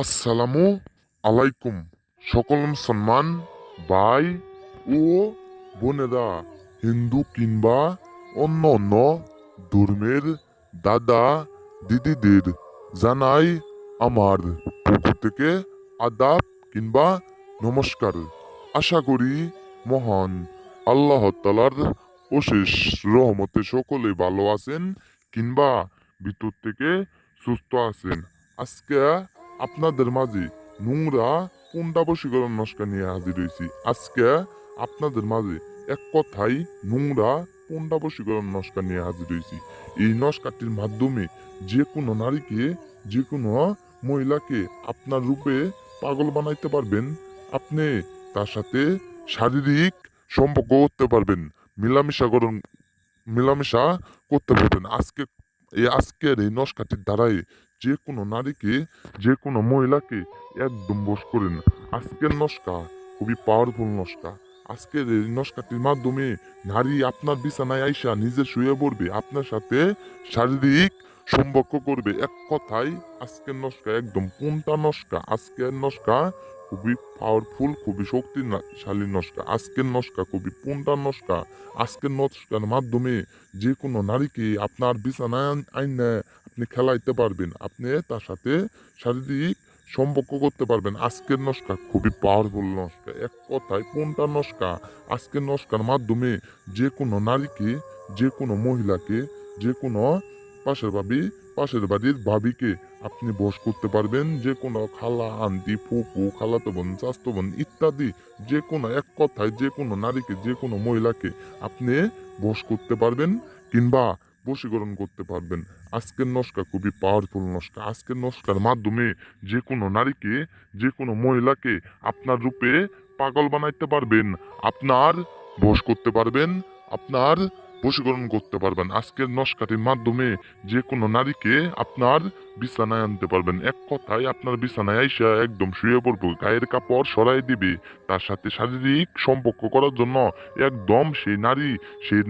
আসসালামু আলাইকুম। সকল মুসলমান ভাই ও বোনেরা, হিন্দু কিংবা অন্য অন্য ধর্মের দাদা দিদিদের জানাই আমার পক্ষ থেকে আদাব কিংবা নমস্কার। আশা করি মহান আল্লাহ তাআলার অশেষ রহমতে সকলে ভালো আছেন কিংবা ভিতর থেকে সুস্থ আছেন। আজকে আপনাদের মাঝে নোংরা পুন্ডা বশীকরণ নস্কা নিয়ে হাজির হয়েছি। আজকে আপনাদের মাঝে এক কথাই নোংরা পুন্ডা বশীকরণ নস্কা নিয়ে হাজির হয়েছি। এই নস্কাটির মাধ্যমে যে কোনো নারীকে, যে কোনো মহিলাকে আপনার রূপে পাগল বানাইতে পারবেন। আপনি তার সাথে শারীরিক সম্পর্ক করতে পারবেন, মেলামেশা করতে পারবেন। আজকের এই নস্কাটির দ্বারাই যে কোনো নারীকে, যে কোনো মহিলাকে একদম বশ করেন। আজকের নস্কা খুবই পাওয়ারফুল নস্কা। আজকের এই নস্কাটির মাধ্যমে নারী আপনার বিছানায় আইসা নিজে শুয়ে পড়বে, আপনার সাথে শারীরিক সম্পর্ক করবে। এক কথায় আজকের নস্কা একদম পুনটা নস্কা। আজকের নস্কা খুবই পাওয়ারফুল, খুবই শক্তিশালী নস্কা। আজকের নস্কা খুবই পুনটা নস্কা। আজকের নস্কার মাধ্যমে যে কোনো নারীকে আপনার বিছানায় আইনে আপনি খেলাইতে পারবেন, আপনি তার সাথে শারীরিক সম্পর্ক করতে পারবেন। আজকের নস্কা খুবই পাওয়ারফুল নস্কা। এক কথায় কোনটা নস্কা? আজকের নস্কার মাধ্যমে যে কোনো নারীকে, যে কোনো মহিলাকে, যে কোনো পাশের বাড়ির ভাবিকে আপনি বশ করতে পারবেন। যে কোনো খালা, আন্টি, ফুপু, খালাতো বোন, চাস্তো বোন ইত্যাদি যে কোনো, এক কথায় যে কোনো নারীকে, যে কোনো মহিলাকে আপনি বশ করতে পারবেন কিংবা বশীকরণ করতে পারবেন। আজকের নস্কা খুবই পাওয়ারফুল নস্কা। আজকের নস্কার মাধ্যমে যে কোনো নারীকে, যে কোনো মহিলাকে আপনার রূপে পাগল বানাইতে পারবেন, আপনার বশ করতে পারবেন, আপনার বশীকরণ করতে পারবেন। আজকের নস্কাটির মাধ্যমে যে কোনো নারীকে আপনার বিছানায় আনতে পারবেন। এক কথায় আপনার বিছানায় আইসা একদম শুয়ে পড়বো, গায়ের কাপড় সরাই দিবে, তার সাথে শারীরিক সম্পর্ক করার জন্য একদম সেই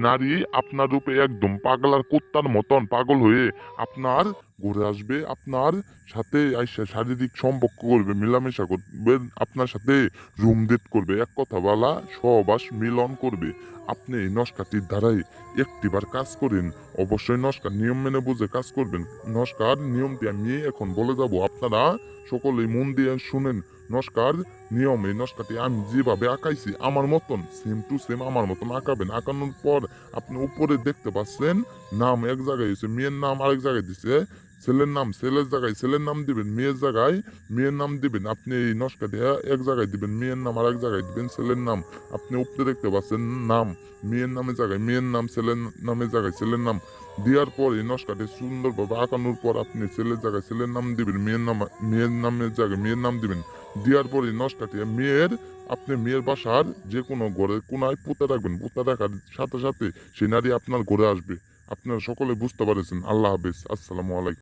নারী আপনার রূপে একদম পাগলার কুত্তার মতন পাগল হয়ে আপনার ঘুরে আসবে, আপনার সাথে আইসা শারীরিক সম্পর্ক করবে, মেলামেশা করবে, আপনার সাথে রুম ডেট করবে, এক কথা বলা সহবাস মিলন করবে। আপনি এই নস্কাটির দ্বারাই একটিবার কাজ করেন। অবশ্যই নস্কার নিয়ম মেনে বুঝে কাজ করবেন। নস্কার নিয়মটি আমি এখন বলে যাব, আপনারা সকলেই মন দিয়ে শুনেন। নস্কার নিয়ম, এই নস্কাটি আমি যেভাবে আঁকাইছি আমার মতন সেম টু সেম আমার মতন আঁকাবেন। আঁকানোর পর আপনি উপরে দেখতে পাচ্ছেন নাম এক জায়গায় হয়েছে, মেয়ের নাম আরেক জায়গায় দিছে, ছেলের নাম ছেলের জায়গায় ছেলের নাম দিবেন, মেয়ের জায়গায় মেয়ের নাম দিবেন। আপনি এই নস্কাটি এক জায়গায় দিবেন, মেয়ের নাম আরেক জায়গায় দিবেন, ছেলের নাম আপনি উপরে দেখতে পাচ্ছেন নাম মেয়ের নামের জায়গায় মেয়ের নাম, ছেলের নামের জায়গায় ছেলের নাম দেওয়ার পর এই নস্কাটি সুন্দরভাবে আঁকানোর পর আপনি ছেলের জায়গায় ছেলের নাম দিবেন, মেয়ের নামের জায়গায় মেয়ের নাম দিবেন। দেওয়ার পর এই নস্কাটি আপনি মেয়ের বাসার যে কোনো ঘরের কোনায় পুঁতে রাখবেন। পুঁতে রাখার সাথে সাথে সেই নারী আপনার ঘরে আসবে। আপনারা সকলে বুঝতে পারছেন। আল্লাহ হাফেজ, আসসালামু আলাইকুম।